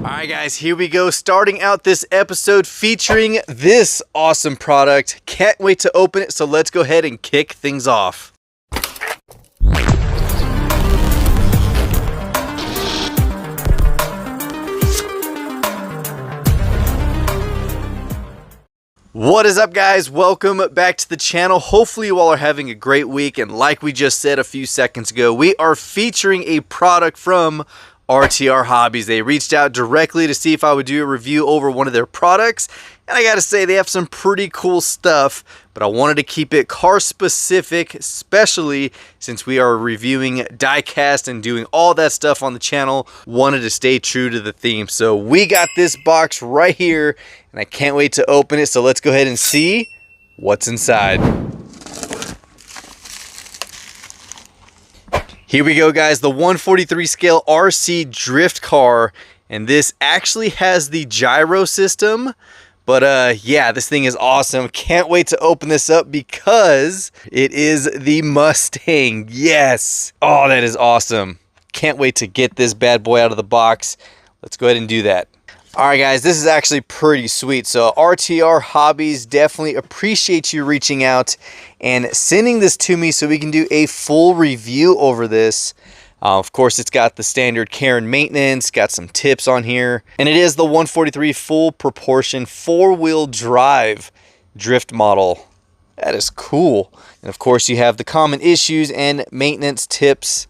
Alright guys, here we go, starting out this episode featuring this awesome product. Can't wait to open it, so let's go ahead and kick things off. What is up guys? Welcome back to the channel. Hopefully you all are having a great week, and like we just said a few seconds ago, we are featuring a product from RTR Hobbies. They reached out directly to see if I would do a review over one of their products, and I gotta say they have some pretty cool stuff, but I wanted to keep it car specific, especially since we are reviewing diecast and doing all that stuff on the channel. Wanted to stay true to the theme, so we got this box right here and I can't wait to open it, so let's go ahead and see what's inside. Here we go guys, the 143 scale RC Drift Car, and this actually has the gyro system, but yeah, this thing is awesome. Can't wait to open this up because it is the Mustang. Yes! Oh, that is awesome. Can't wait to get this bad boy out of the box. Let's go ahead and do that. Alright guys, this is actually pretty sweet. So RTR Hobbies, definitely appreciate you reaching out and sending this to me so we can do a full review over this. Of course, it's got the standard care and maintenance, got some tips on here, and it is the 143 full proportion 4-wheel drive drift model. That is cool. And of course, you have the common issues and maintenance tips.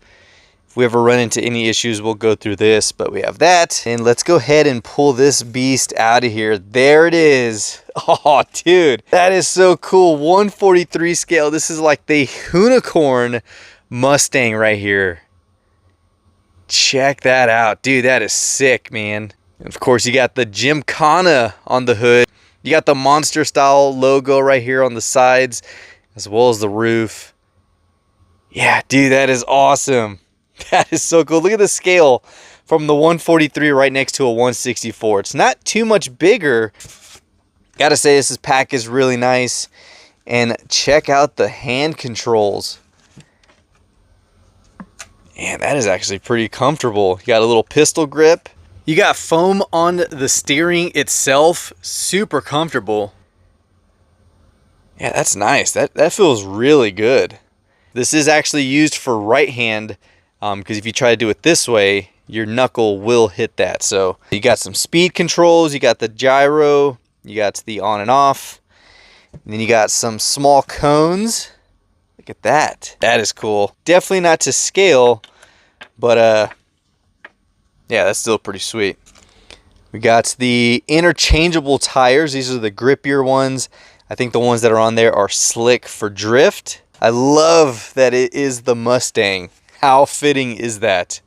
If we ever run into any issues, we'll go through this, but we have that. And let's go ahead and pull this beast out of here. There it is. Oh, dude, that is so cool. 143 scale. This is like the unicorn Mustang right here. Check that out. Dude, that is sick, man. And of course, you got the Gymkhana on the hood. You got the monster style logo right here on the sides, as well as the roof. Yeah, dude, that is awesome. That is so cool. Look at the scale from the 143 right next to a 164. It's not too much bigger. Gotta say, this pack is really nice. And check out the hand controls. Man, that is actually pretty comfortable. You got a little pistol grip. You got foam on the steering itself. Super comfortable. Yeah, that's nice. That feels really good. This is actually used for right hand. Because if you try to do it this way, your knuckle will hit that. So you got some speed controls, you got the gyro, you got the on and off, and then you got some small cones. Look at that. That is cool. Definitely not to scale, but yeah, that's still pretty sweet. We got the interchangeable tires. These are the grippier ones. I think the ones that are on there are slick for drift. I love that it is the Mustang. How fitting is that?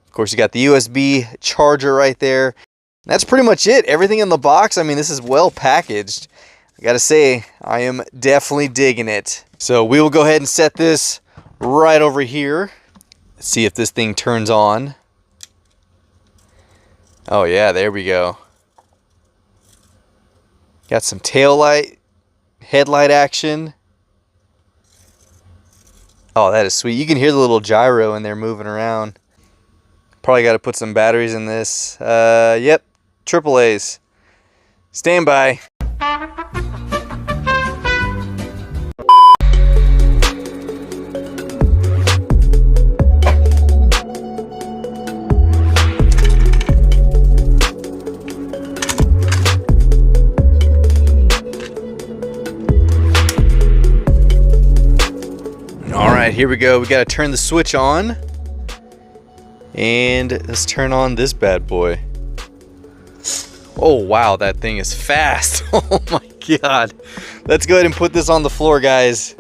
Of course, you got the USB charger right there. That's pretty much it. Everything in the box, I mean, this is well packaged. I gotta say, I am definitely digging it. So we will go ahead and set this right over here. Let's see if this thing turns on. Oh yeah, there we go. Got some tail light, headlight action. Oh, that is sweet. You can hear the little gyro in there moving around. Probably got to put some batteries in this. Yep, AAA's. Stand by. Alright, here we go. We got to turn the switch on. And let's turn on this bad boy. Oh, wow, that thing is fast. Oh my god. Let's go ahead and put this on the floor, guys.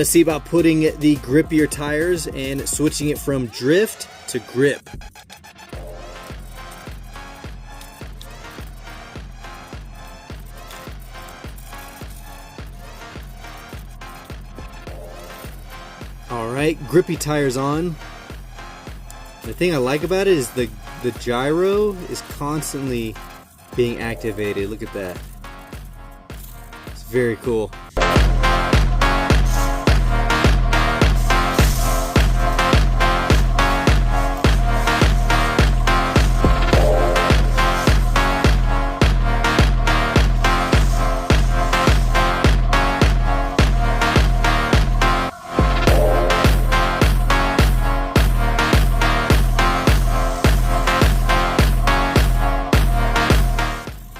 let's see about putting the grippier tires and switching it from drift to grip. All right, grippy tires on. The thing I like about it is the gyro is constantly being activated. Look at that. It's very cool.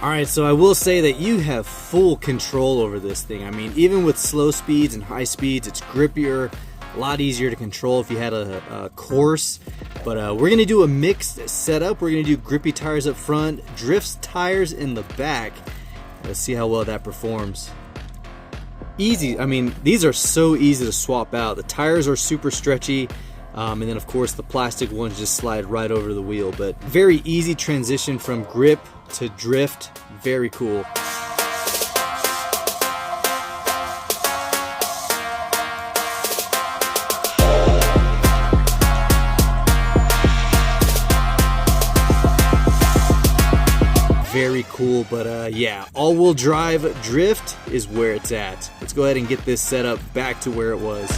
Alright, so I will say that you have full control over this thing. I mean, even with slow speeds and high speeds, it's grippier, a lot easier to control if you had a course. But we're going to do a mixed setup. We're going to do grippy tires up front, drifts tires in the back. Let's see how well that performs. Easy, I mean, these are so easy to swap out. The tires are super stretchy. And then of course the plastic ones just slide right over the wheel, but very easy transition from grip to drift. Very cool. Very cool, but yeah, all-wheel drive drift is where it's at. Let's go ahead and get this set up back to where it was.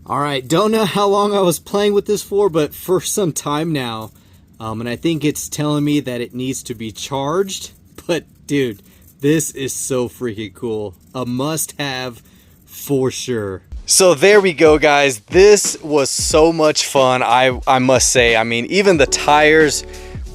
Alright, don't know how long I was playing with this for, but for some time now. And I think it's telling me that it needs to be charged. But dude, this is so freaking cool. A must-have for sure. So there we go, guys. This was so much fun, I must say. I mean, even the tires,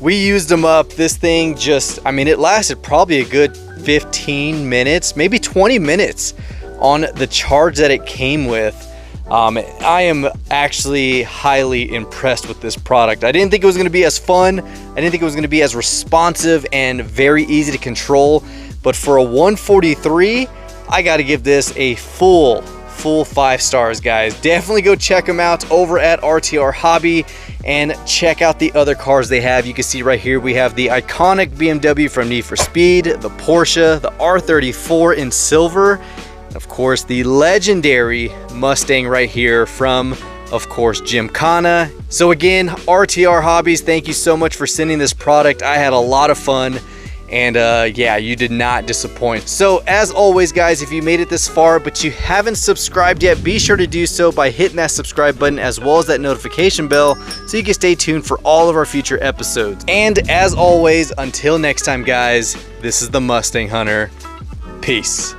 we used them up. This thing just, I mean, it lasted probably a good 15 minutes, maybe 20 minutes on the charge that it came with. I am actually highly impressed with this product. I didn't think it was going to be as fun. I didn't think it was going to be as responsive and very easy to control. But for a 143, I got to give this a full 5 stars, guys. Definitely go check them out over at RTR Hobby and check out the other cars they have. You can see right here we have the iconic BMW from Need for Speed, the Porsche, the R34 in silver, of course the legendary Mustang right here from, of course, Gymkhana. So again, RTR Hobbies, thank you so much for sending this product. I had a lot of fun, and yeah, you did not disappoint. So as always, guys, if you made it this far but you haven't subscribed yet, be sure to do so by hitting that subscribe button as well as that notification bell so you can stay tuned for all of our future episodes. And as always, until next time, guys, this is the Mustang Hunter. Peace.